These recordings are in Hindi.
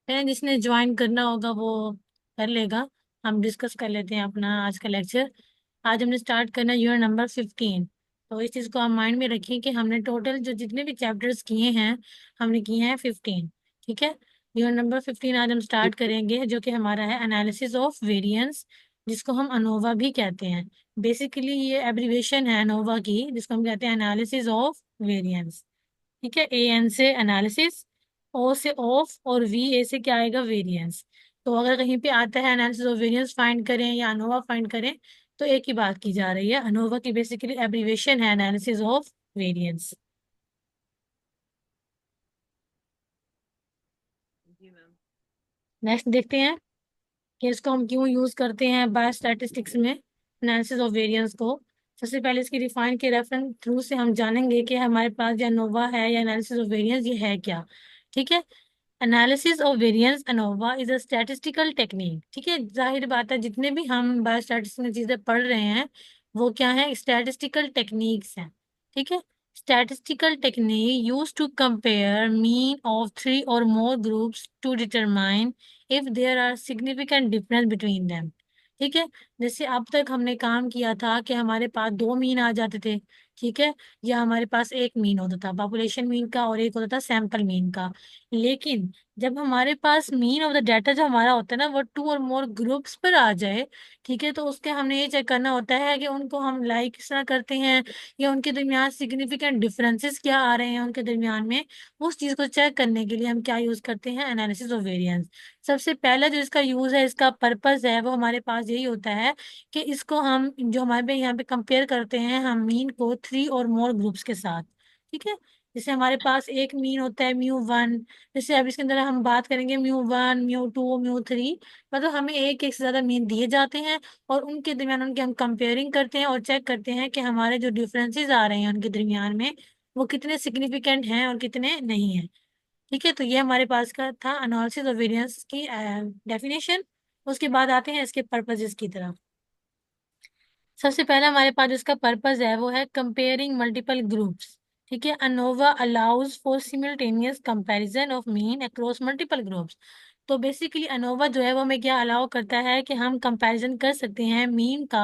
है, जिसने ज्वाइन करना होगा वो कर लेगा। हम डिस्कस कर लेते हैं अपना आज का लेक्चर। आज हमने स्टार्ट करना यूनिट नंबर 15। तो इस चीज़ को आप माइंड में रखिए कि हमने टोटल जो जितने भी चैप्टर्स किए हैं हमने किए हैं 15। ठीक है। यूनिट नंबर 15 आज हम स्टार्ट करेंगे, जो कि हमारा है एनालिसिस ऑफ वेरिएंस, जिसको हम अनोवा भी कहते हैं। बेसिकली ये एब्रीवेशन है अनोवा की, जिसको हम कहते हैं एनालिसिस ऑफ वेरिएंस। ठीक है। ए एन से एनालिसिस, ओ से ऑफ, और वी ए से क्या आएगा, वेरिएंस। तो अगर कहीं पे आता है एनालिसिस ऑफ वेरिएंस फाइंड करें या अनोवा फाइंड करें, तो एक ही बात की जा रही है। अनोवा की बेसिकली एब्रीवेशन है एनालिसिस ऑफ वेरिएंस। जी मैम। नेक्स्ट देखते हैं कि इसको हम क्यों यूज करते हैं बायोस्टैटिस्टिक्स में, एनालिसिस ऑफ वेरिएंस को। सबसे पहले इसकी डिफाइन के रेफरेंस थ्रू से हम जानेंगे कि हमारे पास जो अनोवा है या एनालिसिस ऑफ वेरिएंस ये है क्या। ठीक है। Analysis of variance ANOVA is a statistical technique. ठीक है, जाहिर बात है जितने भी हम बायोस्टैटिस्टिक्स में चीजें पढ़ रहे हैं वो क्या है, स्टैटिस्टिकल टेक्निक्स हैं। ठीक है। Statistical technique use to compare mean of three or more groups to determine if there are significant difference between them. ठीक है। जैसे अब तक हमने काम किया था कि हमारे पास दो मीन आ जाते थे। ठीक है। या हमारे पास एक मीन होता था पॉपुलेशन मीन का, और एक होता था सैंपल मीन का। लेकिन जब हमारे पास मीन ऑफ द डाटा जो हमारा होता है ना वो टू और मोर ग्रुप्स पर आ जाए, ठीक है, तो उसके हमने ये चेक करना होता है कि उनको हम लाइक किस तरह करते हैं, या उनके दरमियान सिग्निफिकेंट डिफरेंसेस क्या आ रहे हैं उनके दरमियान में। उस चीज को चेक करने के लिए हम क्या यूज करते हैं, एनालिसिस ऑफ वेरिएंस। सबसे पहला जो इसका यूज है, इसका पर्पस है, वो हमारे पास यही होता है कि इसको हम जो हमारे पे यहाँ पे कंपेयर करते हैं हम मीन को थ्री और मोर ग्रुप्स के साथ। ठीक है। जैसे हमारे पास एक मीन होता है म्यू 1। जैसे अब इसके अंदर हम बात करेंगे म्यू 1, म्यू 2, म्यू 3। मतलब हमें एक एक से ज्यादा मीन दिए जाते हैं, और उनके दरमियान उनके हम कंपेयरिंग करते हैं और चेक करते हैं कि हमारे जो डिफरेंसेस आ रहे हैं उनके दरमियान में वो कितने सिग्निफिकेंट हैं और कितने नहीं हैं। ठीक है। तो ये हमारे पास का था एनालिसिस ऑफ वेरिएंस की डेफिनेशन। उसके बाद आते हैं इसके पर्पजेस की तरफ। सबसे पहला हमारे पास जो इसका पर्पज है वो है कंपेयरिंग मल्टीपल ग्रुप्स। ठीक है। ANOVA allows for simultaneous comparison of mean across multiple groups. तो बेसिकली अनोवा जो है वो हमें क्या अलाउ करता है कि हम कंपैरिजन कर सकते हैं मीन का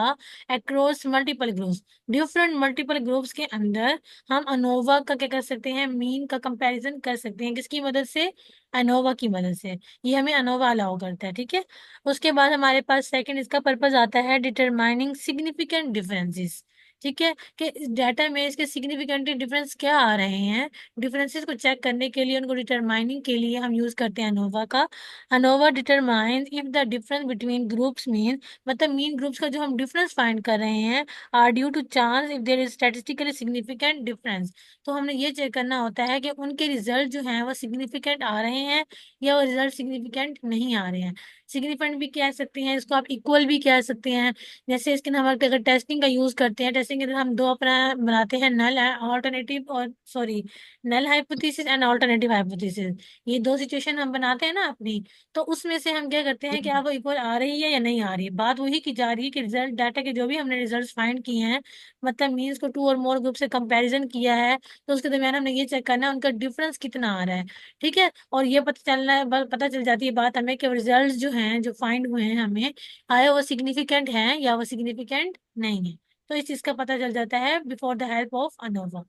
across multiple groups. Different multiple groups के अंदर हम अनोवा का क्या कर सकते हैं, मीन का कंपैरिजन कर सकते हैं। किसकी मदद से, अनोवा की मदद से। ये हमें अनोवा अलाउ करता है। ठीक है। उसके बाद हमारे पास सेकंड इसका पर्पस आता है डिटरमाइनिंग सिग्निफिकेंट डिफरेंसेस। ठीक है, कि डाटा में इसके सिग्निफिकेंट डिफरेंस क्या आ रहे हैं, डिफरेंसेस को चेक करने के लिए, उनको डिटरमाइनिंग के लिए हम यूज करते हैं अनोवा का। ANOVA determine if the difference between groups mean, मतलब मीन ग्रुप्स का जो हम डिफरेंस फाइंड कर रहे हैं, are due to chance if there is statistically significant difference. तो हमने ये चेक करना होता है कि उनके रिजल्ट जो हैं वो सिग्निफिकेंट आ रहे हैं या वो रिजल्ट सिग्निफिकेंट नहीं आ रहे हैं। सिग्निफिकेंट भी कह सकते हैं इसको, आप इक्वल भी कह सकते हैं। जैसे इसके हम अगर टेस्टिंग का यूज करते हैं, टेस्टिंग के अंदर हम दो अपना बनाते हैं, नल ऑल्टरनेटिव और sorry null hypothesis and alternative hypothesis. ये दो सिचुएशन हम बनाते हैं ना अपनी। तो उसमें से हम क्या करते हैं कि आप इक्वल आ रही है या नहीं आ रही है। बात वही की जा रही है कि रिजल्ट डाटा के जो भी हमने रिजल्ट फाइंड किए हैं, मतलब मीन्स को टू और मोर ग्रुप से कंपेरिजन किया है, तो उसके दरमियान हमने ये चेक करना है उनका डिफरेंस कितना आ रहा है। ठीक है। और ये पता चलना है, पता चल जाती है बात हमें कि रिजल्ट जो हैं जो फाइंड हुए हैं हमें, आए वो सिग्निफिकेंट हैं या वो सिग्निफिकेंट नहीं है। तो इस चीज का पता चल जाता है before the help of ANOVA.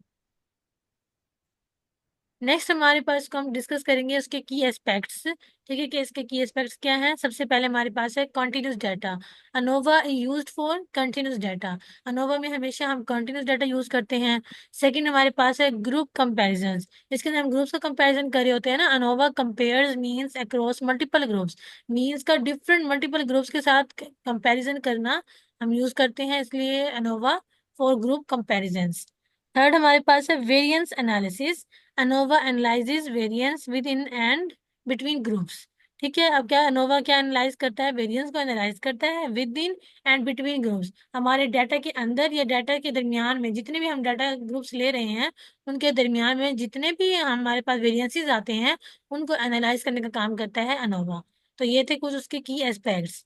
Next हमारे पास को हम डिस्कस करेंगे उसके की एस्पेक्ट्स। ठीक है, कि इसके की एस्पेक्ट्स क्या हैं। सबसे पहले हमारे पास है continuous data. ANOVA used for continuous data. ANOVA में हमेशा हम कंटिन्यूस डाटा यूज करते हैं। सेकंड हमारे पास है ग्रुप कंपैरिजंस। इसके अंदर हम ग्रुप्स का कंपैरिजन कर रहे होते हैं ना। ANOVA compares means across multiple groups. Means का डिफरेंट मल्टीपल ग्रुप्स के साथ कंपैरिजन करना हम यूज करते हैं, इसलिए ANOVA for group comparisons. Third हमारे पास है variance analysis. ANOVA analyses variance with in and between groups. ठीक है। अब क्या अनोवा क्या एनालाइज करता है, वेरिएंस को एनालाइज करता है with in and between groups. हमारे डाटा के अंदर या डाटा के दरमियान में जितने भी हम डाटा ग्रुप्स ले रहे हैं उनके दरमियान में जितने भी हमारे पास वेरिएंसेस आते हैं उनको एनालाइज करने का काम करता है अनोवा। तो ये थे कुछ उसके की एस्पेक्ट्स।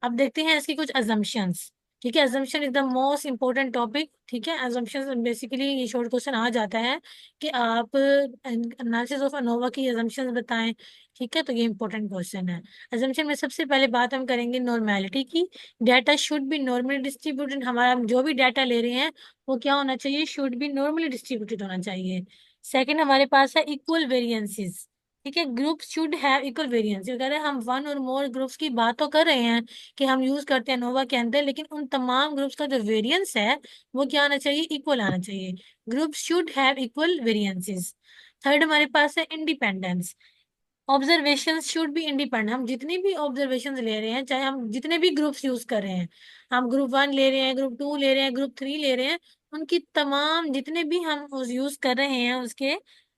अब देखते हैं इसकी कुछ अजम्पशंस। ठीक है। Assumption is the most important topic. ठीक है, अजम्पशन बेसिकली ये शॉर्ट क्वेश्चन आ जाता है कि आप एनालिसिस ऑफ अनोवा की अजम्पशन बताएं। ठीक है, तो ये इंपॉर्टेंट क्वेश्चन है। अजम्पशन में सबसे पहले बात हम करेंगे नॉर्मेलिटी की। Data should be normally distributed. हमारा हम जो भी डाटा ले रहे हैं वो क्या होना चाहिए, शुड बी नॉर्मली डिस्ट्रीब्यूटेड होना चाहिए। सेकंड हमारे पास है इक्वल वेरिएंसेस। ठीक है, group should have equal variance. अगर हम वन और मोर ग्रुप्स की बात तो कर रहे हैं कि हम यूज करते हैं नोवा के अंदर, लेकिन उन तमाम ग्रुप्स का जो वेरिएंस है वो क्या आना चाहिए, इक्वल आना चाहिए। Group should have equal variances. Third हमारे पास है independence. Observation should be independent. हम जितनी भी ऑब्जर्वेशन ले रहे हैं, चाहे हम जितने भी ग्रुप्स यूज कर रहे हैं, हम ग्रुप 1 ले रहे हैं, ग्रुप 2 ले रहे हैं, ग्रुप 3 ले रहे हैं, उनकी तमाम जितने भी हम उस यूज कर रहे हैं, उसके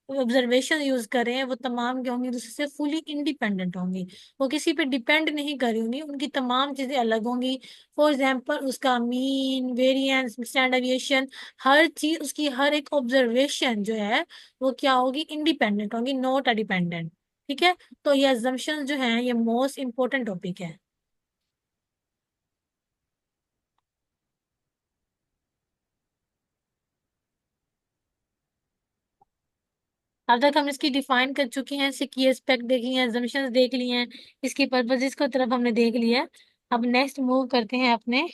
ऑब्जर्वेशन यूज कर रहे हैं, वो तमाम क्या होंगी, दूसरे से फुली इंडिपेंडेंट होंगी। वो किसी पे डिपेंड नहीं कर रही होंगी, उनकी तमाम चीजें अलग होंगी। फॉर एग्जाम्पल उसका मीन, वेरिएंस, स्टैंडर्ड डेविएशन, हर चीज उसकी, हर एक ऑब्जर्वेशन जो है वो क्या होगी, इंडिपेंडेंट होगी, नॉट अ डिपेंडेंट। ठीक है, तो ये assumptions जो हैं ये मोस्ट इंपॉर्टेंट टॉपिक है। अब तक हम इसकी डिफाइन कर चुके हैं, इसके की एस्पेक्ट देख लिए हैं, assumptions देख लिए हैं, इसकी पर्पजेस को तरफ हमने देख लिया है। अब नेक्स्ट मूव करते हैं अपने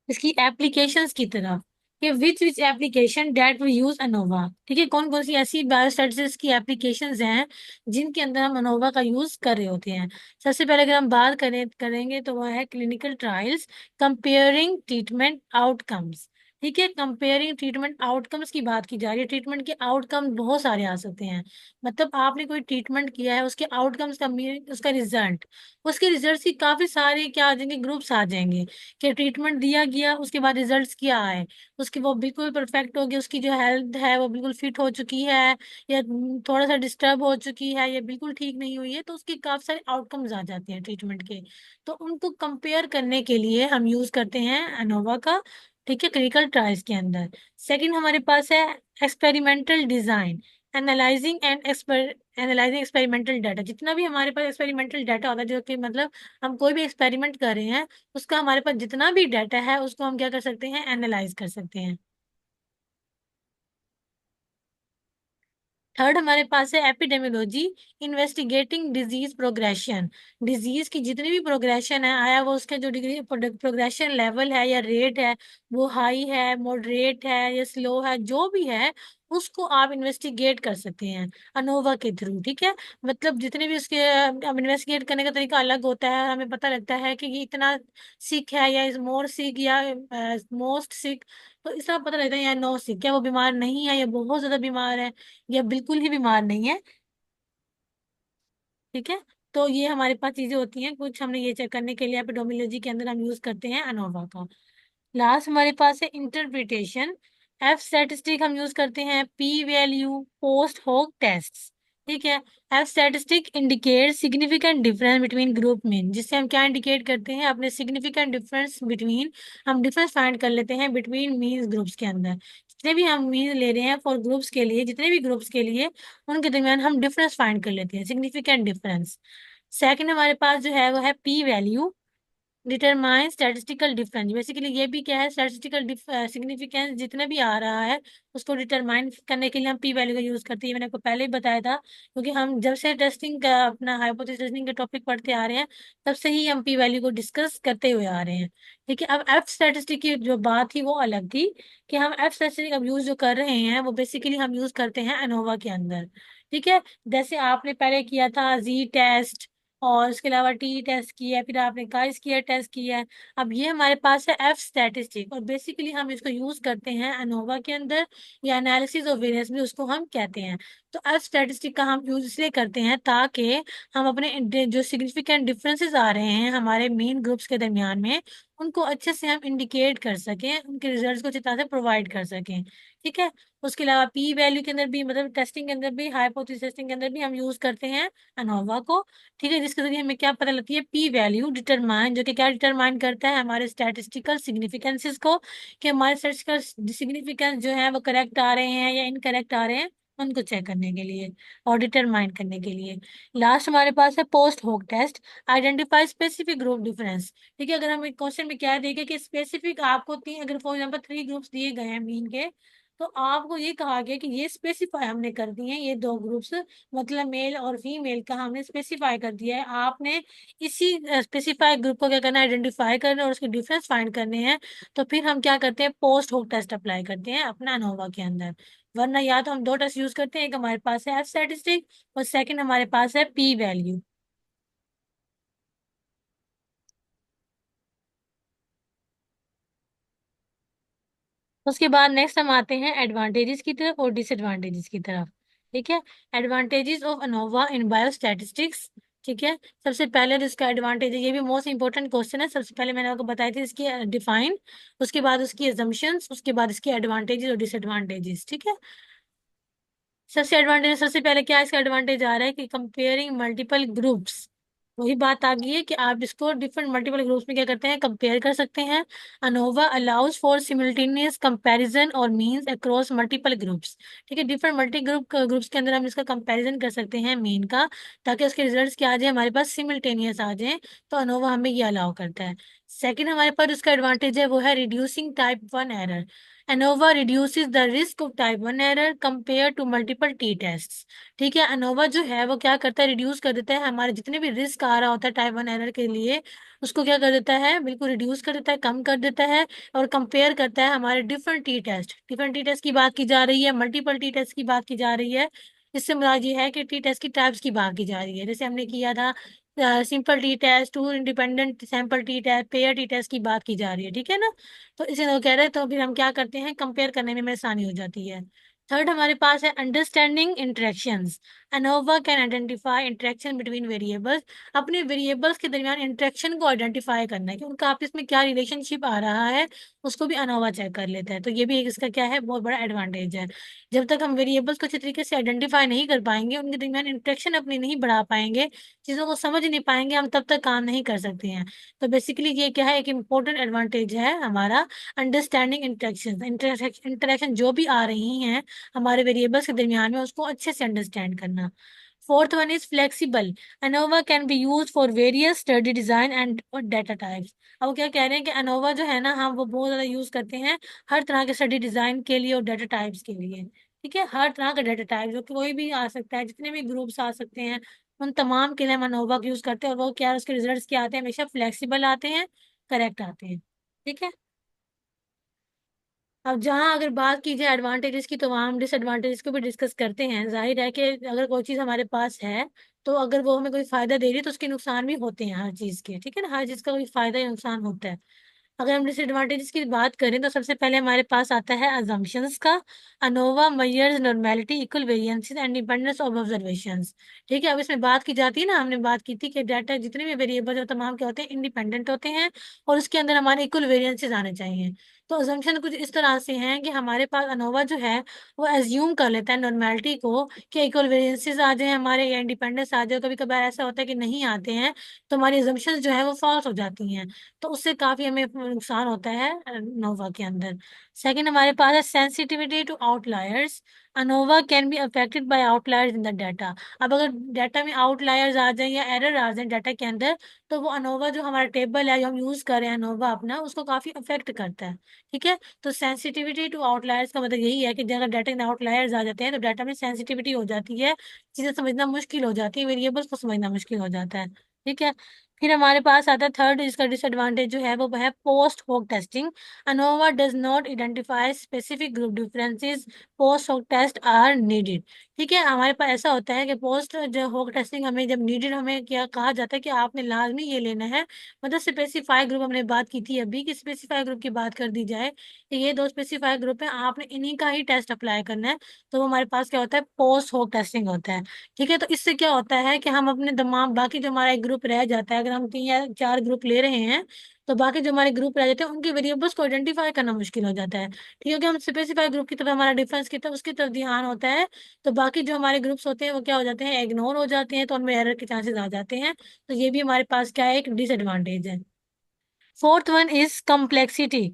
इसकी एप्लीकेशंस की तरफ, कि which application that we use ANOVA. ठीक है, कौन कौन सी ऐसी बायोस्टैटिस्टिक्स की एप्लीकेशंस हैं जिनके अंदर हम अनोवा का यूज कर रहे होते हैं। सबसे पहले अगर हम बात करेंगे तो वह है clinical trials, comparing treatment outcomes. ठीक है, कंपेयरिंग ट्रीटमेंट आउटकम्स की बात की जा रही है। ट्रीटमेंट के आउटकम बहुत सारे आ सकते हैं। मतलब आपने कोई ट्रीटमेंट किया है, उसके आउटकम्स का उसका रिजल्ट, उसके रिजल्ट की काफी सारे क्या आ जाएंगे, ग्रुप्स आ जाएंगे। कि ट्रीटमेंट दिया गया, उसके बाद रिजल्ट्स क्या आए, उसकी वो बिल्कुल परफेक्ट हो गया, उसकी जो हेल्थ है वो बिल्कुल फिट हो चुकी है, या थोड़ा सा डिस्टर्ब हो चुकी है, या बिल्कुल ठीक नहीं हुई है, तो उसके काफी सारे आउटकम्स आ जाते हैं ट्रीटमेंट के। तो उनको कंपेयर करने के लिए हम यूज करते हैं अनोवा का। ठीक है, क्लिनिकल ट्रायल्स के अंदर। सेकंड हमारे पास है experimental design, analysing and analysing experimental data. जितना भी हमारे पास एक्सपेरिमेंटल डाटा होता है, जो कि मतलब हम कोई भी एक्सपेरिमेंट कर रहे हैं, उसका हमारे पास जितना भी डाटा है उसको हम क्या कर सकते हैं, एनालाइज कर सकते हैं। थर्ड हमारे पास है epidemiology, investigating disease progression. Disease की जितनी भी प्रोग्रेशन है, आया वो उसका जो डिग्री प्रोग्रेशन लेवल है या रेट है, वो हाई है, मॉडरेट है या स्लो है, जो भी है उसको आप इन्वेस्टिगेट कर सकते हैं अनोवा के थ्रू। ठीक है, मतलब जितने भी उसके अब इन्वेस्टिगेट करने का तरीका अलग होता है, हमें पता लगता है कि ये इतना सिक है या इज मोर सिक या मोस्ट सिक। तो इसका पता लगता है या नो सिक, क्या वो बीमार नहीं है या बहुत ज्यादा बीमार है या बिल्कुल ही बीमार नहीं है। ठीक है, तो ये हमारे पास चीजें होती हैं कुछ, हमने ये चेक करने के लिए एपिडोमियोलॉजी के अंदर हम यूज करते हैं अनोवा का। लास्ट हमारे पास है इंटरप्रिटेशन। एफ स्टैटिस्टिक हम यूज करते हैं P value post hoc test. ठीक है, F statistic indicate significant difference between group mean, जिससे हम क्या इंडिकेट करते हैं, अपने सिग्निफिकेंट डिफरेंस बिटवीन, हम डिफरेंस फाइंड कर लेते हैं बिटवीन मीन ग्रुप्स के अंदर। जितने भी हम मीन ले रहे हैं फॉर ग्रुप्स के लिए, जितने भी ग्रुप्स के लिए, उनके दरमियान हम डिफरेंस फाइंड कर लेते हैं, सिग्निफिकेंट डिफरेंस। सेकंड हमारे पास जो है वो है P value, determine statistical difference. Basically ये भी क्या है, स्टैटिस्टिकल सिग्निफिकेंस जितना भी आ रहा है उसको डिटरमाइन करने के लिए हम पी वैल्यू का यूज करते हैं। मैंने आपको पहले ही बताया था, क्योंकि हम जब से टेस्टिंग का अपना हाइपोथेसिस टेस्टिंग के टॉपिक पढ़ते आ रहे हैं, तब से ही हम पी वैल्यू को डिस्कस करते हुए आ रहे हैं। ठीक है, अब एफ स्टैटिस्टिक की जो बात थी वो अलग थी, कि हम एफ स्टैटिस्टिक अब यूज जो कर रहे हैं वो बेसिकली हम यूज करते हैं अनोवा के अंदर। ठीक है, जैसे आपने पहले किया था जी टेस्ट, और उसके अलावा टी टेस्ट किया है, फिर आपने का स्क्वायर टेस्ट किया है। अब ये हमारे पास है एफ स्टैटिस्टिक, और बेसिकली हम इसको यूज करते हैं अनोवा के अंदर, या एनालिसिस ऑफ वेरिएंस भी उसको हम कहते हैं। तो एफ स्टैटिस्टिक का हम यूज इसलिए करते हैं ताकि हम अपने जो सिग्निफिकेंट डिफरेंसेस आ रहे हैं हमारे मेन ग्रुप्स के दरमियान में, उनको अच्छे से हम इंडिकेट कर सकें, उनके रिजल्ट्स को अच्छी तरह से प्रोवाइड कर सकें। ठीक है, उसके अलावा पी वैल्यू के अंदर भी, मतलब टेस्टिंग के अंदर भी, हाइपोथेसिस टेस्टिंग के अंदर भी हम यूज करते हैं अनोवा को। ठीक है, जिसके जरिए हमें क्या पता लगती है, पी वैल्यू डिटरमाइन, जो कि क्या डिटरमाइन करता है, हमारे स्टैटिस्टिकल सिग्निफिकेंसेस को, कि हमारे स्टैटिस्टिकल सिग्निफिकेंस जो है वो करेक्ट आ रहे हैं या इनकरेक्ट आ रहे हैं, उनको चेक करने के लिए और डिटरमाइन करने के लिए। लास्ट हमारे पास है post hoc test, identify specific group difference. ठीक है, अगर हम एक क्वेश्चन में क्या देखे कि स्पेसिफिक आपको तीन, अगर फॉर एग्जांपल 3 ग्रुप्स दिए गए हैं मीन के, तो आपको ये कहा गया कि ये स्पेसिफाई हमने कर दिए हैं, ये दो ग्रुप्स, मतलब मेल और फीमेल का हमने स्पेसिफाई कर दिया है। आपने इसी स्पेसिफाई ग्रुप को क्या करना है, आइडेंटिफाई करना है और उसके डिफरेंस फाइंड करने हैं। तो फिर हम क्या करते हैं, पोस्ट होक टेस्ट अप्लाई करते हैं अपना अनोवा के अंदर। वरना या तो हम दो टेस्ट यूज करते हैं, एक हमारे पास है एफ स्टैटिस्टिक और सेकंड हमारे पास है पी वैल्यू। उसके बाद नेक्स्ट हम आते हैं एडवांटेजेस की तरफ और डिसएडवांटेजेस की तरफ। ठीक है, advantages of ANOVA in biostatistics. ठीक है, सबसे पहले तो इसका एडवांटेज है, ये भी मोस्ट इंपॉर्टेंट क्वेश्चन है। सबसे पहले मैंने आपको बताई थी इसकी डिफाइन, उसके बाद उसकी एजम्पशंस, उसके बाद इसके एडवांटेजेस और डिसएडवांटेजेस। ठीक है, सबसे एडवांटेज, सबसे पहले क्या इसका एडवांटेज आ रहा है कि कंपेयरिंग मल्टीपल ग्रुप्स। वही बात आ गई है कि आप इसको डिफरेंट मल्टीपल ग्रुप्स में क्या करते हैं, कंपेयर कर सकते हैं। ANOVA allows for simultaneous comparison और मीन्स अक्रॉस मल्टीपल ग्रुप्स। ठीक है, डिफरेंट मल्टी ग्रुप्स के अंदर हम इसका कंपैरिजन कर सकते हैं मीन का, ताकि उसके रिजल्ट्स क्या आ जाए, हमारे पास सिमिल्टेनियस आ जाए। तो अनोवा हमें ये अलाउ करता है। सेकेंड हमारे पास उसका एडवांटेज है वो है reducing type 1 error. ANOVA reduces the risk of type 1 error compared to multiple t tests। ठीक है, ANOVA जो है वो क्या करता है, रिड्यूस कर देता है हमारे जितने भी रिस्क आ रहा होता है टाइप 1 एरर के लिए, उसको क्या कर देता है, बिल्कुल रिड्यूस कर देता है, कम कर देता है। और कंपेयर करता है हमारे डिफरेंट टी टेस्ट की बात की जा रही है, मल्टीपल टी टेस्ट की बात की जा रही है। इससे मुराद ये है कि टी टेस्ट की टाइप्स की बात की जा रही है, जैसे हमने किया था simple t test, two independent sample t test, pair t test की बात की जा रही है। ठीक है ना, तो इसे वो कह रहे हैं, तो फिर हम क्या करते हैं, कंपेयर करने में हमें आसानी हो जाती है। थर्ड हमारे पास है understanding interactions. ANOVA can identify interaction between variables. अपने वेरिएबल्स के दरमियान इंटरेक्शन को आइडेंटिफाई करना है कि उनका आपस में क्या रिलेशनशिप आ रहा है, उसको भी अनोवा चेक कर लेता है। तो ये भी एक इसका क्या है, बहुत बड़ा एडवांटेज है। जब तक हम वेरिएबल्स को अच्छे तरीके से आइडेंटिफाई नहीं कर पाएंगे, उनके दरमियान इंटरेक्शन अपनी नहीं बढ़ा पाएंगे, चीज़ों को समझ नहीं पाएंगे, हम तब तक काम नहीं कर सकते हैं। तो बेसिकली ये क्या है, एक इम्पोर्टेंट एडवांटेज है हमारा, अंडरस्टैंडिंग इंटरेक्शन। इंटरेक्शन जो भी आ रही हैं हमारे वेरिएबल्स के दरमियान में, उसको अच्छे से अंडरस्टैंड करना। Fourth one is flexible. ANOVA can B use for various study design and data types. अब वो क्या कह रहे हैं कि अनोवा जो है ना, हम वो बहुत ज्यादा यूज करते हैं हर तरह के स्टडी डिजाइन के लिए और डाटा टाइप्स के लिए। ठीक है, हर तरह का डाटा टाइप जो कोई भी आ सकता है, जितने भी ग्रुप्स आ सकते हैं, उन तमाम के लिए हम अनोवा का यूज करते हैं। और वो क्या है, उसके रिजल्ट्स क्या आते हैं, हमेशा फ्लेक्सिबल आते हैं, करेक्ट आते हैं। ठीक है, अब जहाँ अगर बात की जाए एडवांटेजेस की, तो वहाँ हम डिसएडवांटेजेस को भी डिस्कस करते हैं। जाहिर है कि अगर कोई चीज़ हमारे पास है, तो अगर वो हमें कोई फायदा दे रही है, तो उसके नुकसान भी होते हैं हर चीज़ के। ठीक है ना, हर चीज़ का कोई फायदा या नुकसान होता है। अगर हम डिसएडवांटेजेस की बात करें, तो सबसे पहले हमारे पास आता है अजम्पशंस का। ANOVA measures normality, equal variances and independence of observations. ठीक है, अब इसमें बात की जाती है ना, हमने बात की थी कि डाटा जितने भी वेरिएबल है तमाम क्या होते हैं, इंडिपेंडेंट होते हैं, और उसके अंदर हमारे इक्वल वेरिएंसेस आने चाहिए। तो अजम्पशन कुछ इस तरह से हैं कि हमारे पास अनोवा जो है वो एज्यूम कर लेता है नॉर्मेलिटी को, कि इक्वल वेरिएंसेस आ जाए हमारे या इंडिपेंडेंस आ जाए। कभी कभार ऐसा होता है कि नहीं आते हैं, तो हमारी अजम्पशंस जो है वो फॉल्स हो जाती हैं। तो उससे काफी हमें नुकसान होता है अनोवा के अंदर। सेकंड हमारे पास है sensitivity to outliers. ANOVA can be affected by outliers in the data. अब अगर डाटा में आउटलायर्स आ जाए या एरर आ जाए डाटा के अंदर, तो वो अनोवा जो हमारा टेबल है जो हम यूज कर रहे हैं अनोवा अपना, उसको काफी अफेक्ट करता है। ठीक है, तो सेंसिटिविटी टू आउटलायर्स का मतलब यही है कि अगर डाटा में आउटलायर्स आ जाते हैं, तो डाटा में सेंसिटिविटी हो जाती है, चीजें समझना मुश्किल हो जाती है, वेरिएबल्स को समझना मुश्किल हो जाता है। ठीक है, फिर हमारे पास आता है थर्ड, इसका डिसएडवांटेज जो है वो है पोस्ट होक testing. ANOVA does not identify specific group differences, post hoc test are needed. ठीक है, हमारे पास ऐसा होता है कि पोस्ट जो होक टेस्टिंग हमें जब नीडेड, हमें क्या कहा जाता है कि आपने लाजमी ये लेना है, मतलब स्पेसिफाई ग्रुप, हमने बात की थी अभी कि स्पेसिफाई ग्रुप की बात कर दी जाए कि ये दो स्पेसिफाई ग्रुप है, आपने इन्हीं का ही टेस्ट अप्लाई करना है। तो वो हमारे पास क्या होता है, पोस्ट होक टेस्टिंग होता है। ठीक है, तो इससे क्या होता है कि हम अपने दिमाग, बाकी जो हमारा एक ग्रुप रह जाता है, अगर हम 3 या 4 ग्रुप ले रहे हैं, तो बाकी जो हमारे ग्रुप रह जाते हैं उनके वेरिएबल्स को आइडेंटिफाई करना मुश्किल हो जाता है। ठीक है, क्योंकि हम स्पेसिफाई ग्रुप की तरफ, हमारा डिफरेंस की तरफ, उसकी तरफ ध्यान होता है। तो बाकी जो हमारे ग्रुप्स होते हैं वो क्या हो जाते हैं, इग्नोर हो जाते हैं, तो उनमें एरर के चांसेस आ जाते हैं। तो ये भी हमारे पास क्या है, एक डिसएडवांटेज है। Fourth one is complexity.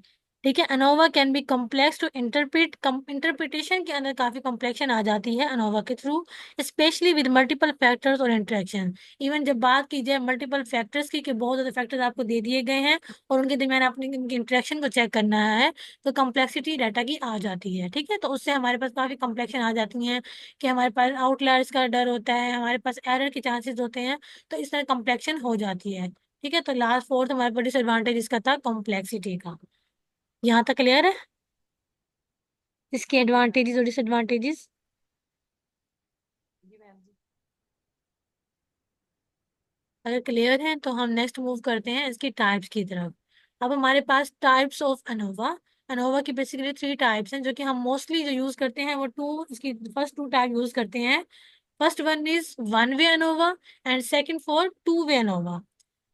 ठीक है। ANOVA can be complex to interpret, interpretation के अंदर काफी कॉम्प्लेक्शन आ जाती है अनोवा के through, especially with multiple factors और इंटरेक्शन। इवन जब बात की जाए मल्टीपल फैक्टर्स की, कि बहुत ज्यादा फैक्टर्स आपको दे दिए गए हैं और उनके दरमियान आपने उनके इंटरेक्शन को चेक करना है, तो कम्प्लेक्सिटी डाटा की आ जाती है। ठीक है, तो उससे हमारे पास काफी कम्प्लेक्शन आ जाती है, कि हमारे पास आउटलायर्स का डर होता है, हमारे पास एरर के चांसेस होते हैं, तो इस तरह कम्प्लेक्शन हो जाती है। ठीक है, तो लास्ट फोर्थ हमारे पास डिसएडवांटेज इसका था कॉम्प्लेक्सिटी का। यहाँ तक क्लियर है इसके एडवांटेजेस और डिसएडवांटेजेस? अगर क्लियर है तो हम नेक्स्ट मूव करते हैं इसकी टाइप्स की तरफ। अब हमारे पास टाइप्स ऑफ अनोवा। अनोवा की बेसिकली थ्री टाइप्स हैं, जो कि हम मोस्टली जो यूज करते हैं वो टू, इसकी फर्स्ट टू टाइप यूज करते हैं। First one is one way ANOVA and second for to way ANOVA.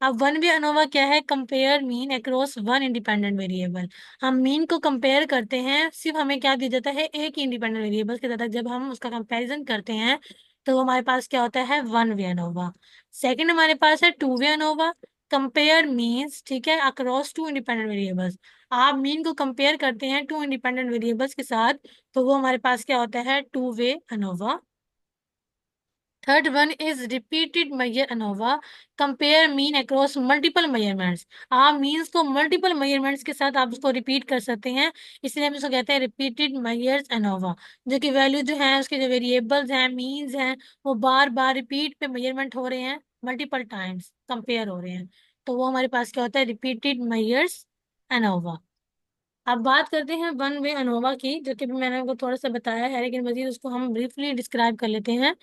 अब वन वे अनोवा क्या है? Compare mean across one independent variable. हम मीन को कंपेयर करते हैं, सिर्फ हमें क्या दिया जाता है? एक ही इंडिपेंडेंट वेरिएबल के साथ जब हम उसका कंपैरिजन करते हैं, तो हमारे पास क्या होता है? One way ANOVA. सेकंड हमारे पास है two way ANOVA. Compare means, ठीक है, अक्रॉस टू इंडिपेंडेंट वेरिएबल्स। आप मीन को कंपेयर करते हैं टू इंडिपेंडेंट वेरिएबल्स के साथ, तो वो हमारे पास क्या होता है? Two way ANOVA. Third one is repeated measure ANOVA. Compare mean across multiple measurements. आप मीन्स को मल्टीपल मेजरमेंट्स के साथ आप उसको रिपीट कर सकते हैं, इसलिए हम इसको कहते हैं रिपीटेड मेजर्स अनोवा। जो कि वैल्यू जो है, उसके जो वेरिएबल्स हैं, मीन्स हैं, वो बार बार रिपीट पे मेजरमेंट हो रहे हैं, मल्टीपल टाइम्स कंपेयर हो रहे हैं, तो वो हमारे पास क्या होता है? Repeated measures ANOVA. अब बात करते हैं वन वे अनोवा की, जो कि भी मैंने आपको थोड़ा सा बताया है, लेकिन मजीद उसको हम ब्रीफली डिस्क्राइब कर लेते हैं।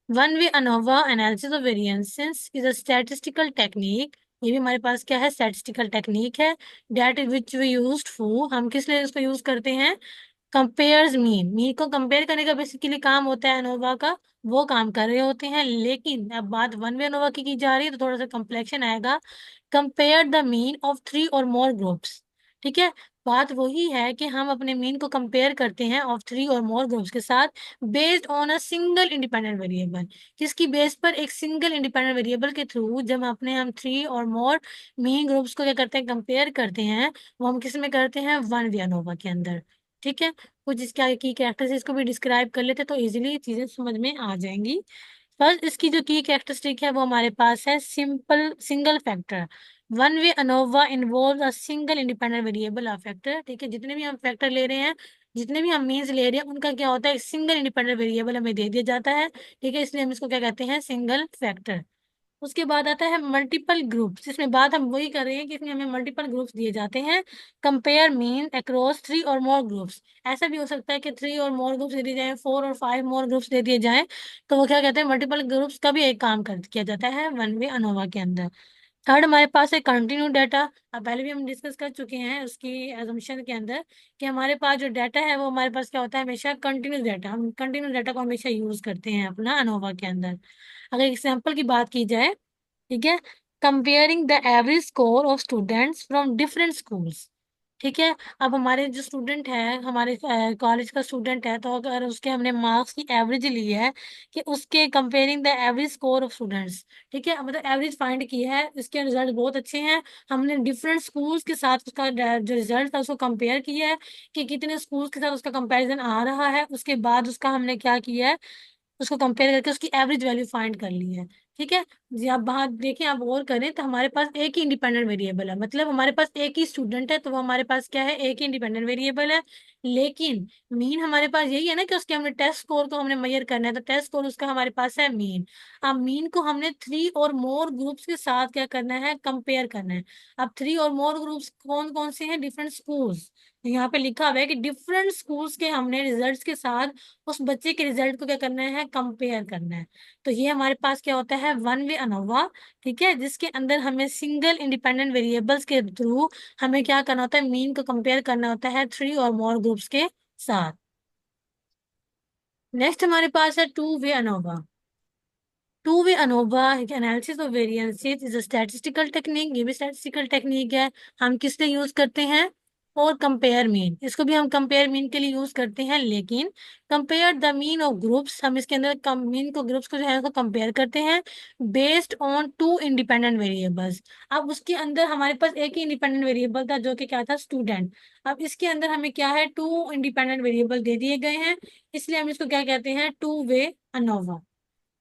One way ANOVA analysis of variances is a statistical technique. ये भी हमारे पास क्या है? स्टैटिस्टिकल टेक्निक है। That which we used for, हम किस लिए इसको यूज करते हैं? कंपेयर्स मीन, मीन को कंपेयर करने का बेसिकली काम होता है अनोवा का, वो काम कर रहे होते हैं। लेकिन अब बात वन वे अनोवा की जा रही है, तो थोड़ा सा कम्प्लेक्शन आएगा। Compare the mean of three or more groups. ठीक है, बात वही है कि हम अपने मीन को कंपेयर करते हैं of three or more groups के साथ, based on a single independent variable. किसकी बेस पर? एक सिंगल इंडिपेंडेंट वेरिएबल के थ्रू जब अपने हम three or more mean groups को क्या करते हैं? कंपेयर करते हैं। वो हम किस में करते हैं? वन वे अनोवा के अंदर। ठीक है, कुछ इसके आगे की कैरेक्टरिस्टिक्स को भी डिस्क्राइब कर लेते, तो इजीली चीजें समझ में आ जाएंगी। फर्स्ट, इसकी जो की कैरेक्टरिस्टिक है वो हमारे पास है simple single factor. One way ANOVA involve a single independent variable of factor. ठीक है, जितने भी हम फैक्टर ले रहे हैं, जितने भी हम मीन्स ले रहे हैं, उनका क्या होता है? सिंगल इंडिपेंडेंट वेरिएबल हमें दे दिया जाता है। ठीक है, इसलिए हम इसको क्या कहते हैं? Single factor. उसके बाद आता है मल्टीपल ग्रुप्स। इसमें बात हम वही कर रहे हैं कि इसमें हमें मल्टीपल ग्रुप्स दिए जाते हैं। Compare mean across three or more groups. ऐसा भी हो सकता है कि three or more groups they दिए जाएं, फोर और फाइव मोर ग्रुप्स दे दिए जाएं, तो वो क्या कहते हैं? मल्टीपल ग्रुप्स का भी एक काम कर किया जाता है वन वे अनोवा के अंदर। थर्ड हमारे पास है कंटिन्यू डाटा। अब पहले भी हम डिस्कस कर चुके हैं उसकी एजम्पशन के अंदर, कि हमारे पास जो डाटा है वो हमारे पास क्या होता है? हमेशा कंटिन्यूस डाटा। हम कंटिन्यूस डाटा को हमेशा यूज करते हैं अपना अनोवा के अंदर। अगर एग्जाम्पल की बात की जाए, ठीक है, comparing the average score of students from different schools. ठीक है, अब हमारे जो स्टूडेंट है, हमारे कॉलेज का स्टूडेंट है, तो अगर उसके हमने मार्क्स की एवरेज ली है, कि उसके comparing the average score of students. ठीक है, मतलब एवरेज फाइंड की है, इसके रिजल्ट बहुत अच्छे हैं, हमने डिफरेंट स्कूल्स के साथ उसका जो रिजल्ट था उसको कंपेयर किया है, कि कितने स्कूल्स के साथ उसका कंपैरिजन आ रहा है, उसके बाद उसका हमने क्या किया है? उसको कंपेयर करके उसकी एवरेज वैल्यू फाइंड कर ली है। ठीक है जी, आप बाहर देखें, आप और करें, तो हमारे पास एक ही इंडिपेंडेंट वेरिएबल है, मतलब हमारे पास एक ही स्टूडेंट है, तो वो हमारे पास क्या है? एक ही इंडिपेंडेंट वेरिएबल है। लेकिन मीन हमारे पास यही है ना, कि उसके हमने टेस्ट स्कोर को हमने मेजर करना है, तो टेस्ट स्कोर उसका हमारे पास है मीन। अब मीन को हमने थ्री और मोर ग्रुप्स के साथ क्या करना है? कंपेयर करना है। अब थ्री और मोर ग्रुप्स कौन कौन से हैं? Different schools. यहाँ पे लिखा हुआ है कि डिफरेंट स्कूल्स के हमने रिजल्ट्स के साथ उस बच्चे के रिजल्ट को क्या करना है? कंपेयर करना है। तो ये हमारे पास क्या होता है? One way ANOVA. ठीक है, जिसके अंदर हमें सिंगल इंडिपेंडेंट वेरिएबल्स के थ्रू हमें क्या करना होता है? मीन को कंपेयर करना होता है थ्री और मोर ग्रुप्स के साथ। नेक्स्ट हमारे पास है two way ANOVA. To way ANOVA analysis of variances is a statistical technique. ये भी स्टैटिस्टिकल टेक्निक है। हम किस लिए यूज करते हैं? और कंपेयर मीन, इसको भी हम कंपेयर मीन के लिए यूज करते हैं। लेकिन compare the mean of groups, हम इसके अंदर मीन को ग्रुप्स को जो है उसको कंपेयर करते हैं based on two independent variables. अब उसके अंदर हमारे पास एक ही इंडिपेंडेंट वेरिएबल था जो कि क्या था, स्टूडेंट। अब इसके अंदर हमें क्या है, टू इंडिपेंडेंट वेरिएबल दे दिए गए हैं, इसलिए हम इसको क्या कहते हैं, टू वे अनोवा।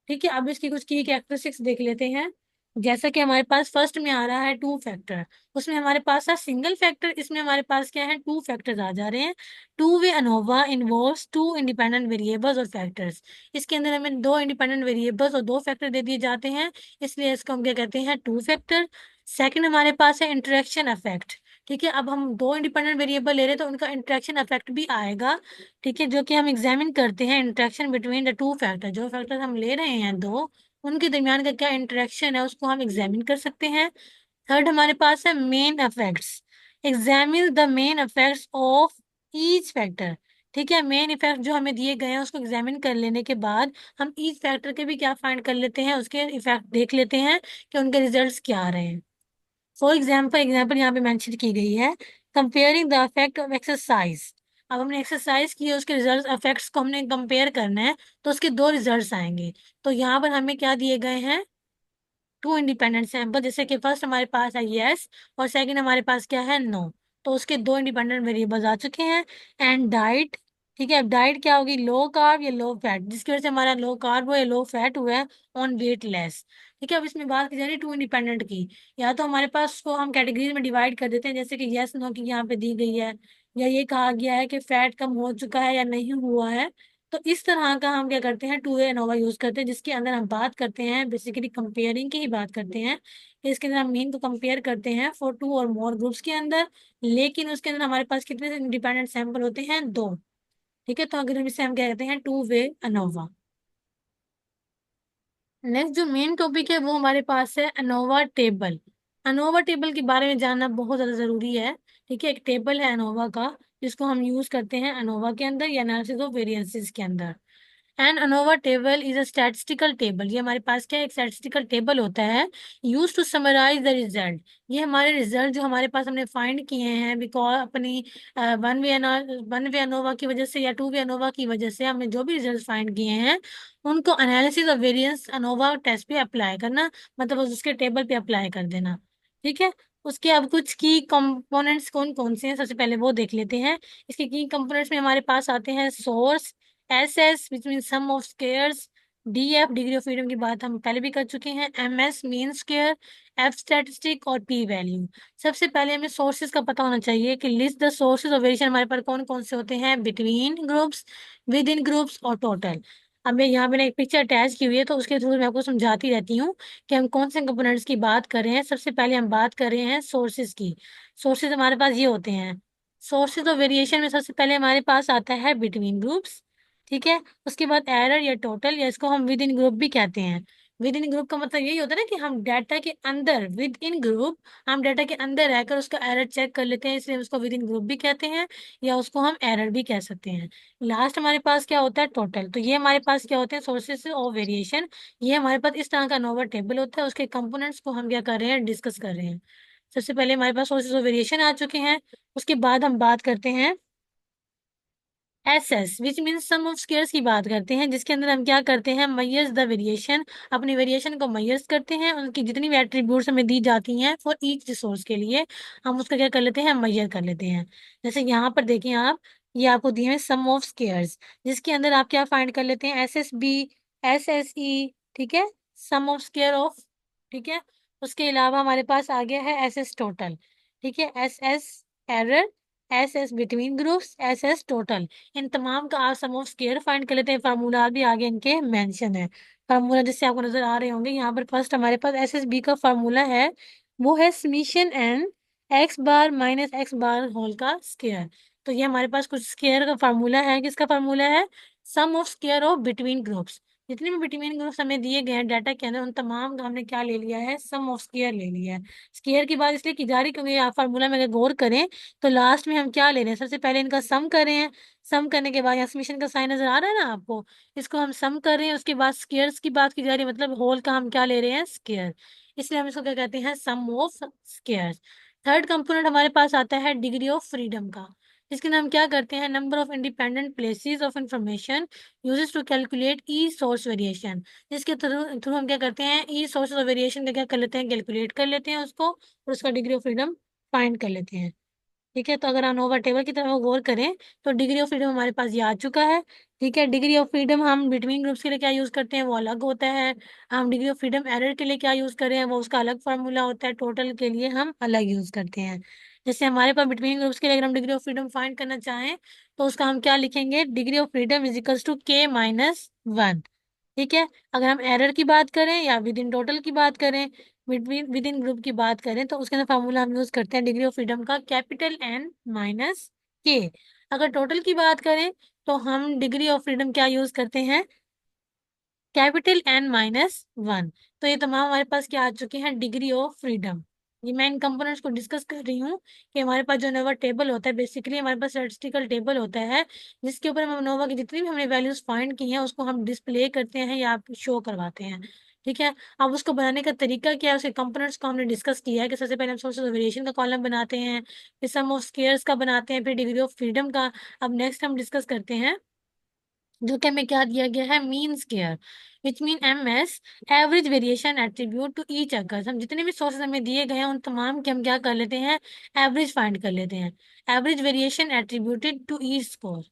ठीक है, अब इसकी कुछ की कैरेक्टरिस्टिक्स देख लेते हैं। जैसा कि हमारे पास फर्स्ट में आ रहा है टू फैक्टर, उसमें हमारे पास है सिंगल फैक्टर, इसमें हमारे पास क्या है, टू फैक्टर्स आ जा रहे हैं। Two way ANOVA involves two independent variables और फैक्टर्स। इसके अंदर हमें दो इंडिपेंडेंट वेरिएबल्स और दो फैक्टर दे दिए जाते हैं, इसलिए इसको हम क्या कहते हैं, टू फैक्टर। सेकंड हमारे पास है इंटरेक्शन इफेक्ट। ठीक है, अब हम दो इंडिपेंडेंट वेरिएबल ले रहे हैं तो उनका इंटरेक्शन इफेक्ट भी आएगा। ठीक है, जो कि हम एग्जामिन करते हैं interaction between the two factor, जो फैक्टर हम ले रहे हैं दो, उनके दरमियान का क्या इंटरेक्शन है उसको हम एग्जामिन कर सकते हैं। थर्ड हमारे पास है main effects, examine the main effects of each factor. ठीक है, मेन इफेक्ट जो हमें दिए गए हैं उसको एग्जामिन कर लेने के बाद हम ईच फैक्टर के भी क्या फाइंड कर लेते हैं, उसके इफेक्ट देख लेते हैं कि उनके रिजल्ट्स क्या आ रहे हैं। फॉर एग्जाम्पल यहाँ पे मेंशन की गई है, comparing the effect of exercise. अब हमने एक्सरसाइज की है, उसके रिजल्ट इफेक्ट्स को हमने कंपेयर करना है, तो उसके दो रिजल्ट्स आएंगे। तो यहाँ पर हमें क्या दिए गए हैं, टू इंडिपेंडेंट सैंपल, जैसे कि फर्स्ट हमारे पास है यस और सेकंड हमारे पास क्या है, नो। तो उसके दो इंडिपेंडेंट वेरिएबल्स आ चुके हैं। एंड डाइट, ठीक है, अब डाइट क्या होगी, लो कार्ब या लो फैट, जिसकी वजह से हमारा लो कार्ब हुआ या लो फैट हुआ है, ऑन वेट लेस। ठीक है, अब इसमें बात की जा रही है टू इंडिपेंडेंट की। या तो हमारे पास उसको हम कैटेगरीज में डिवाइड कर देते हैं, जैसे कि यस नो की यहाँ पे दी गई है, या ये कहा गया है कि फैट कम हो चुका है या नहीं हुआ है। तो इस तरह का हम क्या करते हैं, टू वे एनोवा यूज करते हैं, जिसके अंदर हम बात करते हैं बेसिकली कंपेयरिंग की ही बात करते हैं। इसके अंदर हम मीन को कंपेयर करते हैं फॉर टू और मोर ग्रुप्स के अंदर, लेकिन उसके अंदर हमारे पास कितने इंडिपेंडेंट सैंपल होते हैं, दो। ठीक है, तो अगर हम इसे हम क्या कहते हैं, टू वे अनोवा। नेक्स्ट जो मेन टॉपिक है वो हमारे पास है अनोवा टेबल। अनोवा टेबल के बारे में जानना बहुत ज़्यादा ज़रूरी है। ठीक है, एक टेबल है अनोवा का, जिसको हम यूज़ करते हैं अनोवा के अंदर या एनालिसिस ऑफ वेरिएंसेस के अंदर। An ANOVA table is a statistical table, ये हमारे पास क्या है, एक स्टैटिस्टिकल टेबल होता है, use to summarise the result. ये हमारे रिजल्ट जो हमारे पास हमने फाइंड किए हैं बिकॉज अपनी वन वे अनोवा की वजह से या टू वे अनोवा की वजह से हमने जो भी रिजल्ट फाइंड किए हैं उनको analysis of variance ANOVA test पे अप्लाई करना, मतलब उसके टेबल पे अप्लाई कर देना। ठीक है, उसके अब कुछ की कंपोनेंट्स कौन कौन से हैं, सबसे पहले वो देख लेते हैं। इसके की कंपोनेंट्स में हमारे पास आते हैं source, S S which mean sum of squares, D F degree of freedom की बात हम पहले भी कर चुके हैं, M S mean square, F statistic और पी वैल्यू। सबसे पहले हमें सोर्सेज का पता होना चाहिए कि list the sources of variation हमारे पास कौन कौन से होते हैं, between groups, within groups और टोटल। अब मैं यहाँ मैंने एक पिक्चर अटैच की हुई है, तो उसके थ्रू मैं आपको समझाती रहती हूँ कि हम कौन से कंपोनेंट्स की बात कर रहे हैं। सबसे पहले हम बात कर रहे हैं सोर्सेज की। सोर्सेज हमारे पास ये होते हैं, सोर्सेज ऑफ वेरिएशन में सबसे पहले हमारे पास आता है बिटवीन ग्रुप्स। ठीक है, उसके बाद एरर या टोटल, या इसको हम विद इन ग्रुप भी कहते हैं। विद इन ग्रुप का मतलब यही होता है ना कि हम डाटा के अंदर, विद इन ग्रुप हम डाटा के अंदर रहकर उसका एरर चेक कर लेते हैं, इसलिए उसको विद इन ग्रुप भी कहते हैं, या उसको हम एरर भी कह सकते हैं। लास्ट हमारे पास क्या होता है, टोटल। तो ये हमारे पास क्या होते हैं, सोर्सेज ऑफ वेरिएशन। ये हमारे पास इस तरह का नोवा टेबल होता है, उसके कंपोनेंट्स को हम क्या कर रहे हैं, डिस्कस कर रहे हैं। सबसे पहले हमारे पास सोर्सेज ऑफ वेरिएशन आ चुके हैं, उसके बाद हम बात करते हैं S S which mean sum of squares की बात करते हैं, जिसके अंदर हम क्या करते हैं, मैयर्स द वेरिएशन, अपनी वेरिएशन को मैयर्स करते हैं, उनकी जितनी भी एट्रीब्यूट्स हमें दी जाती हैं फॉर ईच रिसोर्स के लिए, हम उसका क्या कर लेते हैं, मैयर कर लेते हैं। जैसे यहाँ पर देखें आप, ये आपको दिए हैं सम ऑफ स्क्वायर्स, जिसके अंदर आप क्या फाइंड कर लेते हैं, S S B, S S E. ठीक है, सम ऑफ स्क्वायर ऑफ। ठीक है, उसके अलावा हमारे पास आ गया है एस एस टोटल। ठीक है, S S error, S S between groups, S S total. इन तमाम का आप सम ऑफ स्क्वायर फाइंड कर लेते हैं, फार्मूला भी आगे इनके मेंशन है। फार्मूला जिससे आपको नजर आ रहे होंगे यहाँ पर, फर्स्ट हमारे पास एस एस बी का फार्मूला है, वो है समीशन एन एक्स बार माइनस एक्स बार होल का स्क्वायर। तो ये हमारे पास कुछ स्क्वायर का फार्मूला है, किसका फार्मूला है, sum of square of between groups. जितने भी बिटवीन ग्रुप्स हमें दिए गए हैं डाटा के अंदर, उन तमाम का हमने क्या ले लिया है, सम ऑफ स्क्वायर ले लिया है। स्क्वायर की बात इसलिए की जा रही क्योंकि आप फार्मूला में अगर गौर करें तो लास्ट में हम क्या ले रहे हैं, सबसे पहले इनका सम कर रहे हैं, सम करने के बाद यहाँ समेशन का साइन नजर आ रहा है ना आपको, इसको हम सम कर रहे हैं, उसके बाद स्क्वायर्स की बात की जा रही है, मतलब होल का हम क्या ले रहे हैं, स्क्वायर, इसलिए हम इसको क्या कहते हैं, sum of squares. Third component हमारे पास आता है डिग्री ऑफ फ्रीडम का, जिसके नाम क्या करते हैं, number of independent places of information uses to calculate the source variation, जिसके थ्रू थ्रू हम क्या करते हैं, ई सोर्स ऑफ वेरिएशन का क्या कर लेते हैं, कैलकुलेट कर लेते हैं उसको, और उसका डिग्री ऑफ फ्रीडम फाइंड कर लेते हैं। ठीक है, तो अगर अनोवा टेबल की तरफ गौर करें तो डिग्री ऑफ फ्रीडम हमारे पास ये आ चुका है। ठीक है, डिग्री ऑफ फ्रीडम हम बिटवीन ग्रुप्स के लिए क्या यूज करते हैं, वो अलग होता है। हम डिग्री ऑफ फ्रीडम एरर के लिए क्या यूज करें, वो उसका अलग फार्मूला होता है। टोटल के लिए हम अलग यूज करते हैं। जैसे हमारे पास बिटवीन ग्रुप्स के लिए अगर हम डिग्री ऑफ फ्रीडम फाइंड करना चाहें तो उसका हम क्या लिखेंगे, degree of freedom is equals to k-1। ठीक है, अगर हम एरर की बात करें या विद इन टोटल की बात करें, विद इन ग्रुप की बात करें, तो उसके अंदर फॉर्मूला हम यूज करते हैं डिग्री ऑफ फ्रीडम का कैपिटल N माइनस के। अगर टोटल की बात करें तो हम डिग्री ऑफ फ्रीडम क्या यूज करते हैं, कैपिटल N-1। तो ये तमाम हमारे पास क्या आ चुके हैं, डिग्री ऑफ फ्रीडम। ये मैं इन कंपोनेंट्स को डिस्कस कर रही हूँ कि हमारे पास जो नोवा टेबल होता है, बेसिकली हमारे पास स्टैटिस्टिकल टेबल होता है, जिसके ऊपर हम नोवा की जितनी भी हमने वैल्यूज फाइंड की हैं उसको हम डिस्प्ले करते हैं या शो करवाते हैं। ठीक है, अब उसको बनाने का तरीका क्या है, उसके कंपोनेंट्स को हमने डिस्कस किया है कि सबसे पहले हम सोर्सेज ऑफ वेरिएशन का कॉलम बनाते हैं, फिर सम ऑफ स्क्वायर्स का बनाते हैं, फिर डिग्री ऑफ फ्रीडम का। अब नेक्स्ट हम डिस्कस करते हैं जो कि हमें क्या दिया गया है, mean square, which mean MS, average variation attribute to each occurs. हम जितने भी सोर्सेज हमें दिए गए हैं उन तमाम के हम क्या कर लेते हैं, एवरेज फाइंड कर लेते हैं, average variation attributed to each score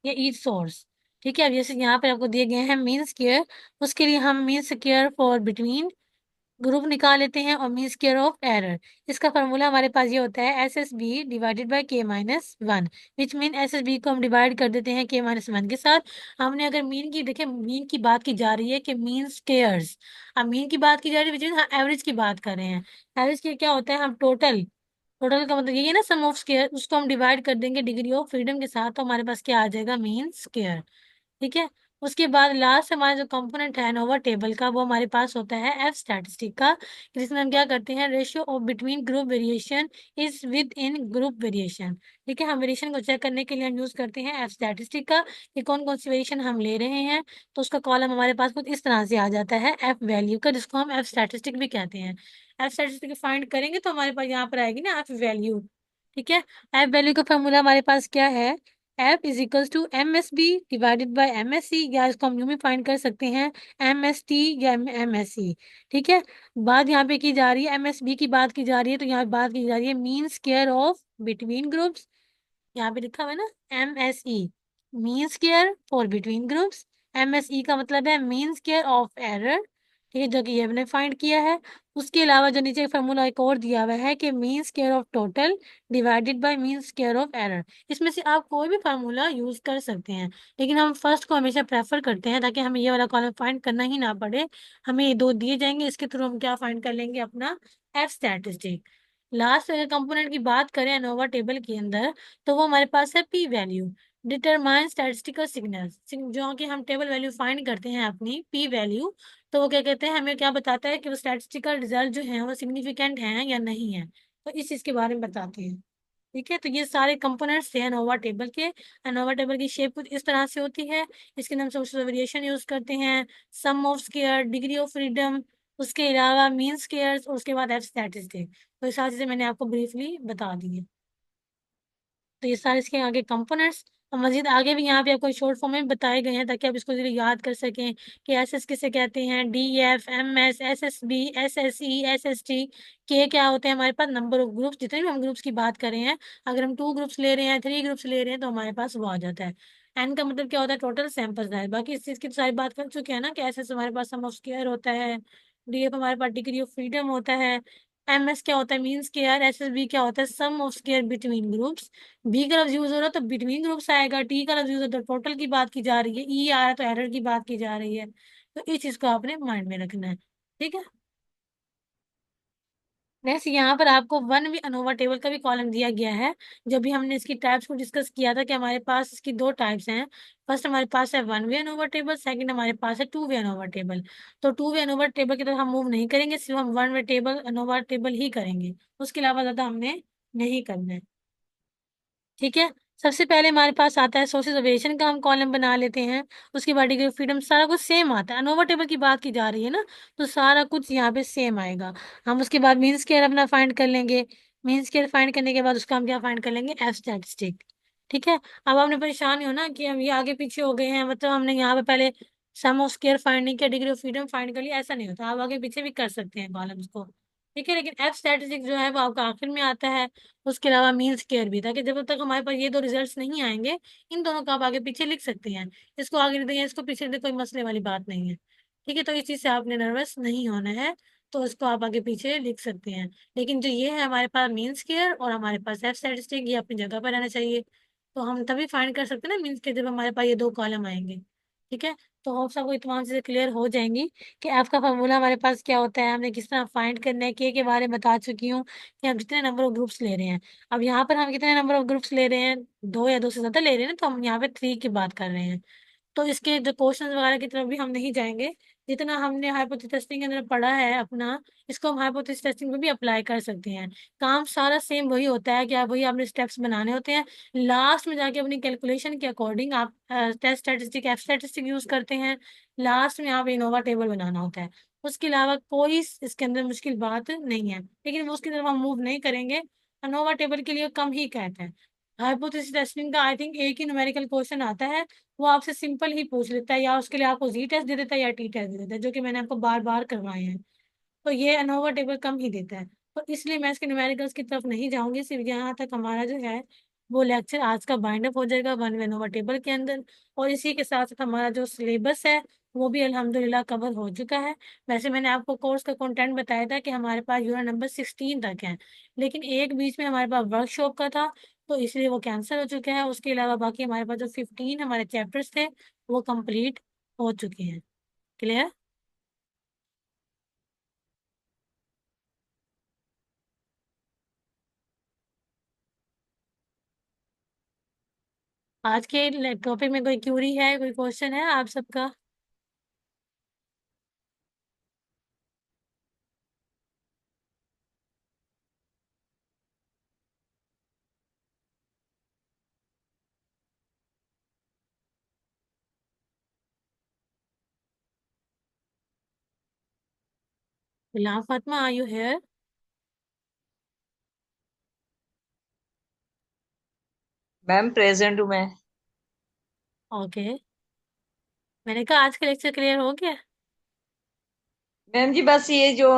या ईच सोर्स। ठीक है, अब जैसे यहाँ पे आपको दिए गए हैं मीन स्क्वायर, उसके लिए हम mean square for between group निकाल लेते हैं और मीन स्क्वायर ऑफ एरर। इसका फॉर्मूला हमारे पास ये होता है SSB divided by k-1, which mean SSB को हम डिवाइड कर देते हैं k-1 के साथ। हमने अगर मीन की देखें, मीन की बात की जा रही है कि मीन स्क्वायर्स, अब मीन की बात की जा रही है विच मीन हाँ एवरेज की बात कर रहे हैं। एवरेज की क्या होता है, हम टोटल, टोटल का मतलब यही है ना, सम ऑफ स्क्वायर, उसको हम डिवाइड कर देंगे डिग्री ऑफ फ्रीडम के साथ, तो हमारे पास क्या आ जाएगा, मीन स्क्वायर। ठीक है, उसके बाद लास्ट हमारा जो कंपोनेंट है नोवा टेबल का, वो हमारे पास होता है एफ स्टैटिस्टिक का, जिसमें हम क्या करते हैं, ratio of between group variation is with in group variation. ठीक है, हम वेरिएशन को चेक करने के लिए हम यूज करते हैं एफ स्टैटिस्टिक का, कि कौन कौन सी वेरिएशन हम ले रहे हैं। तो उसका कॉलम हमारे पास कुछ इस तरह से आ जाता है एफ वैल्यू का, जिसको हम एफ स्टैटिस्टिक भी कहते हैं। एफ स्टैटिस्टिक फाइंड करेंगे तो हमारे पास यहाँ पर आएगी ना एफ वैल्यू। ठीक है, एफ वैल्यू का फॉर्मूला हमारे पास क्या है, F is equals to MSB divided by MSC, या इसको हम यूं भी फाइंड कर सकते हैं MST या MSC। ठीक है, बात यहाँ पे की जा रही है, MSB की बात की जा रही है, तो यहाँ पे बात की जा रही है mean square of between groups. यहाँ पे लिखा हुआ है ना MSE, mean square for between groups. MSE का मतलब है मीन स्क्वायर ऑफ एरर। ठीक है, जो कि ये हमने फाइंड किया है। उसके अलावा जो नीचे फॉर्मूला एक और दिया हुआ है कि mean square of total divided by mean square of error. इसमें से आप कोई भी फार्मूला यूज कर सकते हैं, लेकिन हम फर्स्ट को हमेशा प्रेफर करते हैं ताकि हमें ये वाला कॉलम फाइंड करना ही ना पड़े। हमें ये दो दिए जाएंगे, इसके थ्रू हम क्या फाइंड कर लेंगे, अपना एफ स्टैटिस्टिक। लास्ट अगर कंपोनेंट की बात करें एनोवा टेबल के अंदर, तो वो हमारे पास है P value, determine statistical signals. जो कि हम टेबल वैल्यू फाइंड करते हैं अपनी पी वैल्यू, तो वो क्या कहते हैं, हमें क्या बताता है कि वो स्टैटिस्टिकल रिजल्ट जो है वो सिग्निफिकेंट हैं या नहीं है, तो इस चीज के बारे में बताते हैं। ठीक है, तो ये सारे कंपोनेंट्स थे अनोवा टेबल के। अनोवा टेबल की शेप कुछ इस तरह से होती है। इसके अंदर हम सोर्सेज ऑफ वेरिएशन यूज करते हैं, sum of square, degree of freedom, उसके अलावा मीन स्क्वायर्स, और उसके बाद एफ स्टैटिस्टिक। तो ये सारी चीजें मैंने आपको ब्रीफली बता दी है। तो ये सारे इसके आगे कंपोनेंट्स, और मजीद आगे भी यहाँ पे आपको शॉर्ट फॉर्म में बताए गए हैं ताकि आप इसको जरा याद कर सकें कि SS किसे कहते हैं, DF, MS, SSB, SSE, SST। के क्या होते हैं हमारे पास, नंबर ऑफ ग्रुप्स, जितने भी हम ग्रुप्स की बात कर रहे हैं, अगर हम 2 ग्रुप्स ले रहे हैं, 3 ग्रुप्स ले रहे हैं, तो हमारे पास वो आ जाता है। एन का मतलब क्या होता है, टोटल सैंपल साइज। बाकी इस चीज की तो सारी बात कर चुके हैं ना, कि SS हमारे पास सम ऑफ स्क्वायर होता है, DF हमारे पास डिग्री ऑफ फ्रीडम होता है, MS क्या होता है, मीन स्क्वायर, SSB क्या होता है, sum of square between groups. B का लफ्ज यूज हो रहा है तो बिटवीन ग्रुप्स आएगा, टी का लफ्ज यूज हो रहा है तो टोटल की बात की जा रही है, ई आ रहा है तो एरर की बात की जा रही है। तो इस चीज को आपने माइंड में रखना है। ठीक है, नेक्स्ट यहाँ पर आपको वन वे अनोवा टेबल का भी कॉलम दिया गया है। जब भी हमने इसकी टाइप्स को डिस्कस किया था कि हमारे पास इसकी 2 टाइप्स हैं। फर्स्ट हमारे पास है one way ANOVA table, second हमारे पास है टू वे अनोवा टेबल। तो टू वे अनोवा टेबल की तरफ हम मूव नहीं करेंगे, सिर्फ हम one way table ANOVA table ही करेंगे, उसके अलावा ज्यादा हमने नहीं करना है। ठीक है, सबसे पहले हमारे पास आता है सोर्सेज ऑफ वेरिएशन का, हम कॉलम बना लेते हैं। उसके बाद डिग्री ऑफ फ्रीडम, सारा कुछ सेम आता है। अनोवा टेबल की बात की जा रही है ना, तो सारा कुछ यहाँ पे सेम आएगा। हम उसके बाद मीन स्क्वायर अपना फाइंड कर लेंगे। मीन स्क्वायर फाइंड करने के बाद उसका हम क्या फाइंड कर लेंगे, एफ स्टैटिस्टिक। ठीक है। अब आपने परेशान हो ना कि हम ये आगे पीछे हो गए हैं, मतलब हमने यहाँ पे पहले सम ऑफ स्क्वायर फाइंड नहीं किया, डिग्री ऑफ फ्रीडम फाइंड कर लिया, ऐसा नहीं होता, आप आगे पीछे भी कर सकते हैं कॉलम्स को। ठीक है, लेकिन एफ स्टैटिस्टिक जो है वो आपका आखिर में आता है। उसके अलावा मीन स्क्वायर भी था कि जब तक हमारे पास ये दो रिजल्ट्स नहीं आएंगे, इन दोनों का आप आगे पीछे लिख सकते हैं। इसको आगे लिख देंगे, इसको पीछे लिख दें, कोई मसले वाली बात नहीं है। ठीक है, तो इस चीज से आपने नर्वस नहीं होना है, तो इसको आप आगे पीछे लिख सकते हैं। लेकिन जो ये है हमारे पास मीन स्क्वायर और हमारे पास एफ स्टैटिस्टिक, ये अपनी जगह पर रहना चाहिए। तो हम तभी फाइंड कर सकते हैं ना मीन स्क्वायर, जब हमारे पास ये दो कॉलम आएंगे। ठीक है। तो होप सबको ये तमाम चीजें क्लियर हो जाएंगी कि एफ का फॉर्मूला हमारे पास क्या होता है, हमने किस तरह फाइंड करना है, के बारे में बता चुकी हूँ कि हम कितने नंबर ऑफ ग्रुप्स ले रहे हैं। अब यहाँ पर हम कितने नंबर ऑफ ग्रुप्स ले रहे हैं, दो या दो से ज्यादा ले रहे हैं, तो हम यहाँ पे 3 की बात कर रहे हैं। तो इसके जो क्वेश्चन वगैरह की तरफ भी हम नहीं जाएंगे। जितना हमने हाइपोथेसिस टेस्टिंग के अंदर पढ़ा है अपना, इसको हम हाइपोथेसिस टेस्टिंग में भी अप्लाई कर सकते हैं। काम सारा सेम वही होता है कि आप वही आपने स्टेप्स बनाने होते हैं। लास्ट में जाके अपनी कैलकुलेशन के अकॉर्डिंग आप test statistic F statistic use करते हैं। लास्ट में आप इनोवा टेबल बनाना होता है। उसके अलावा कोई इसके अंदर मुश्किल बात नहीं है, लेकिन वो उसकी तरफ हम मूव नहीं करेंगे। अनोवा टेबल के लिए कम ही कहते हैं। हाइपोथेसिस टेस्टिंग का आई थिंक एक ही न्यूमेरिकल क्वेश्चन आता है, वो आपसे सिंपल ही पूछ लेता है, या उसके लिए आपको जी टेस्ट दे देता है या टी टेस्ट दे देता है, जो कि मैंने आपको बार बार करवाए हैं। तो ये अनोवा टेबल कम ही देता है। तो इसलिए मैं इसके न्यूमेरिकल्स की तरफ नहीं जाऊंगी, सिर्फ यहाँ तक हमारा जो है वो लेक्चर आज का बाइंड अप हो जाएगा वन वे अनोवा टेबल के अंदर। और इसी के साथ साथ हमारा जो सिलेबस है वो भी अल्हम्दुलिल्लाह कवर हो चुका है। वैसे मैंने आपको कोर्स का कंटेंट बताया था कि हमारे पास यूनिट नंबर 16 तक है, लेकिन एक बीच में हमारे पास वर्कशॉप का था, तो इसलिए वो कैंसिल हो चुका है। उसके अलावा बाकी हमारे पास जो 15 हमारे चैप्टर्स थे वो कंप्लीट हो चुके हैं। क्लियर? आज के टॉपिक में कोई क्यूरी है, कोई क्वेश्चन है आप सबका? Ghulam Fatima, are you here? Ma'am present हूँ मैं। ओके। मैंने कहा आज का लेक्चर क्लियर हो गया। मैम जी बस ये जो